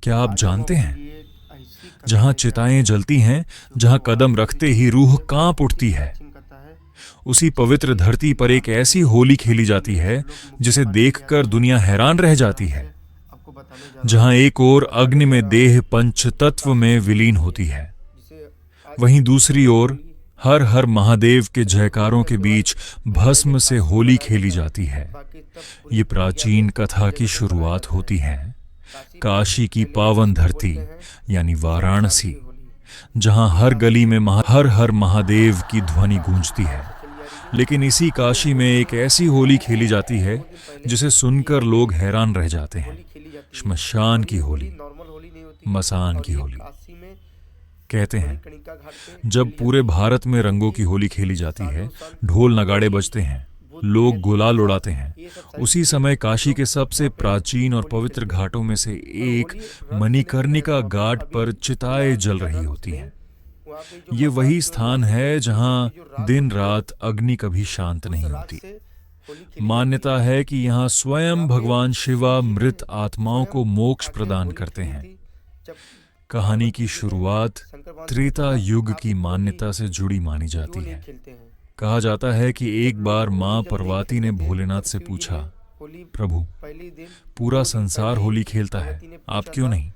क्या आप जानते हैं, जहां चिताएं जलती हैं, जहां कदम रखते ही रूह कांप उठती है, उसी पवित्र धरती पर एक ऐसी होली खेली जाती है जिसे देखकर दुनिया हैरान रह जाती है। जहां एक ओर अग्नि में देह पंच तत्व में विलीन होती है, वहीं दूसरी ओर हर हर महादेव के जयकारों के बीच भस्म से होली खेली जाती है। ये प्राचीन कथा की शुरुआत होती है काशी की पावन धरती यानी वाराणसी, जहां हर गली में हर हर महादेव की ध्वनि गूंजती है। लेकिन इसी काशी में एक ऐसी होली खेली जाती है जिसे सुनकर लोग हैरान रह जाते हैं। श्मशान की होली, मसान की होली। कहते हैं जब पूरे भारत में रंगों की होली खेली जाती है, ढोल नगाड़े बजते हैं, लोग गुलाल उड़ाते हैं, उसी समय काशी के सबसे प्राचीन और पवित्र घाटों में से एक मणिकर्णिका घाट पर चिताएं जल रही होती हैं। ये वही स्थान है जहां दिन रात अग्नि कभी शांत नहीं होती। मान्यता है कि यहाँ स्वयं भगवान शिवा मृत आत्माओं को मोक्ष प्रदान करते हैं। कहानी की शुरुआत त्रेता युग की मान्यता से जुड़ी मानी जाती है। कहा जाता है कि एक बार मां पार्वती ने भोलेनाथ से पूछा, प्रभु, पूरा संसार होली खेलता है, आप क्यों नहीं?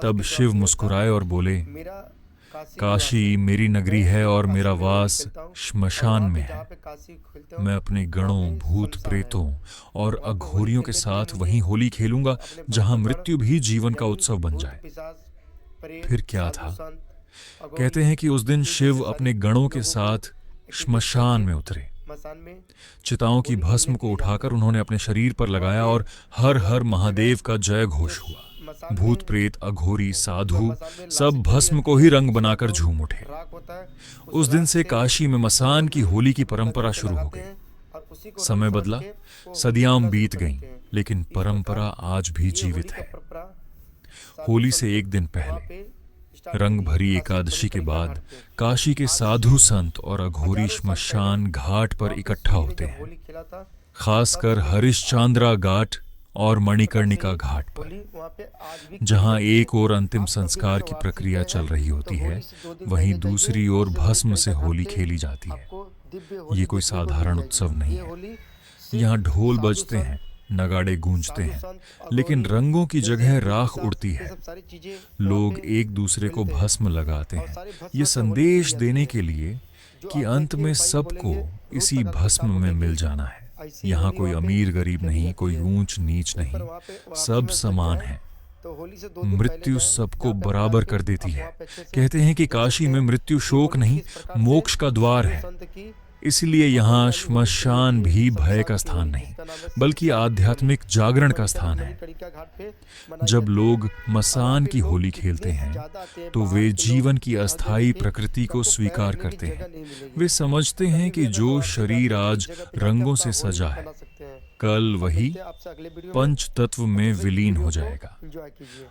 तब शिव मुस्कुराए और बोले, काशी मेरी नगरी है और मेरा वास श्मशान में है। मैं अपने गणों, भूत प्रेतों और अघोरियों के साथ वहीं होली खेलूंगा जहां मृत्यु भी जीवन का उत्सव बन जाए। फिर क्या था? कहते हैं कि उस दिन शिव अपने गणों के साथ श्मशान में उतरे। चिताओं की भस्म को उठाकर उन्होंने अपने शरीर पर लगाया और हर हर महादेव का जय घोष हुआ। भूत प्रेत, अघोरी, साधु सब भस्म को ही रंग बनाकर झूम उठे। उस दिन से काशी में मसान की होली की परंपरा शुरू हो गई। समय बदला, सदियां बीत गईं, लेकिन परंपरा आज भी जीवित है। होली से एक दिन पहले, रंग भरी एकादशी के बाद, काशी के साधु संत और अघोरी श्मशान घाट पर इकट्ठा होते हैं, खासकर हरिश्चांद्रा घाट और मणिकर्णिका घाट पर। जहां एक ओर अंतिम संस्कार की प्रक्रिया चल रही होती है, वहीं दूसरी ओर भस्म से होली खेली जाती है। ये कोई साधारण उत्सव नहीं है। यहाँ ढोल बजते हैं, नगाड़े गूंजते हैं, लेकिन रंगों की जगह राख उड़ती है। लोग एक दूसरे को भस्म लगाते हैं, ये संदेश देने के लिए कि अंत में सबको इसी भस्म में मिल जाना है। यहाँ कोई अमीर गरीब नहीं, कोई ऊंच नीच नहीं, सब समान है। मृत्यु सबको बराबर कर देती है। कहते हैं कि काशी में मृत्यु शोक नहीं, मोक्ष का द्वार है। इसलिए यहाँ श्मशान भी भय का स्थान नहीं, बल्कि आध्यात्मिक जागरण का स्थान है। जब लोग मसान की होली खेलते हैं, तो वे जीवन की अस्थायी प्रकृति को स्वीकार करते हैं। वे समझते हैं कि जो शरीर आज रंगों से सजा है, कल वही पंच तत्व में विलीन हो जाएगा।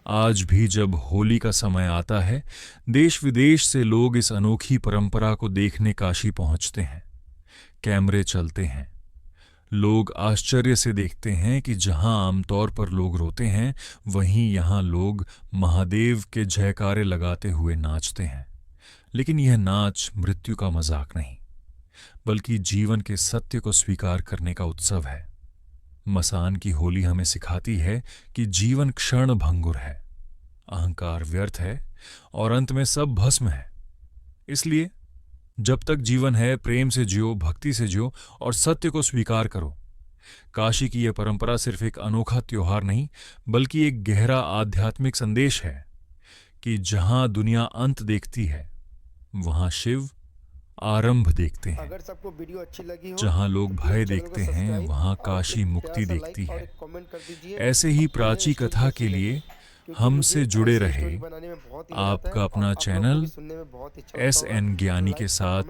आज भी जब होली का समय आता है, देश विदेश से लोग इस अनोखी परंपरा को देखने काशी पहुंचते हैं। कैमरे चलते हैं, लोग आश्चर्य से देखते हैं कि जहां आमतौर पर लोग रोते हैं, वहीं यहां लोग महादेव के जयकारे लगाते हुए नाचते हैं। लेकिन यह नाच मृत्यु का मजाक नहीं, बल्कि जीवन के सत्य को स्वीकार करने का उत्सव है। मसान की होली हमें सिखाती है कि जीवन क्षण भंगुर है, अहंकार व्यर्थ है और अंत में सब भस्म है। इसलिए जब तक जीवन है, प्रेम से जियो, भक्ति से जियो और सत्य को स्वीकार करो। काशी की यह परंपरा सिर्फ एक अनोखा त्योहार नहीं, बल्कि एक गहरा आध्यात्मिक संदेश है कि जहां दुनिया अंत देखती है, वहां शिव आरंभ देखते हैं। अगर सबको वीडियो अच्छी लगी हो, जहां लोग भय चैनल को देखते हैं, सब्सक्राइब वहां और काशी एक मुक्ति प्यारा सा देखती लाइक और है। एक कमेंट कर दीजिए। ऐसे ही प्राची कथा के लिए हमसे जुड़े रहे आपका अपना चैनल SN ज्ञानी के साथ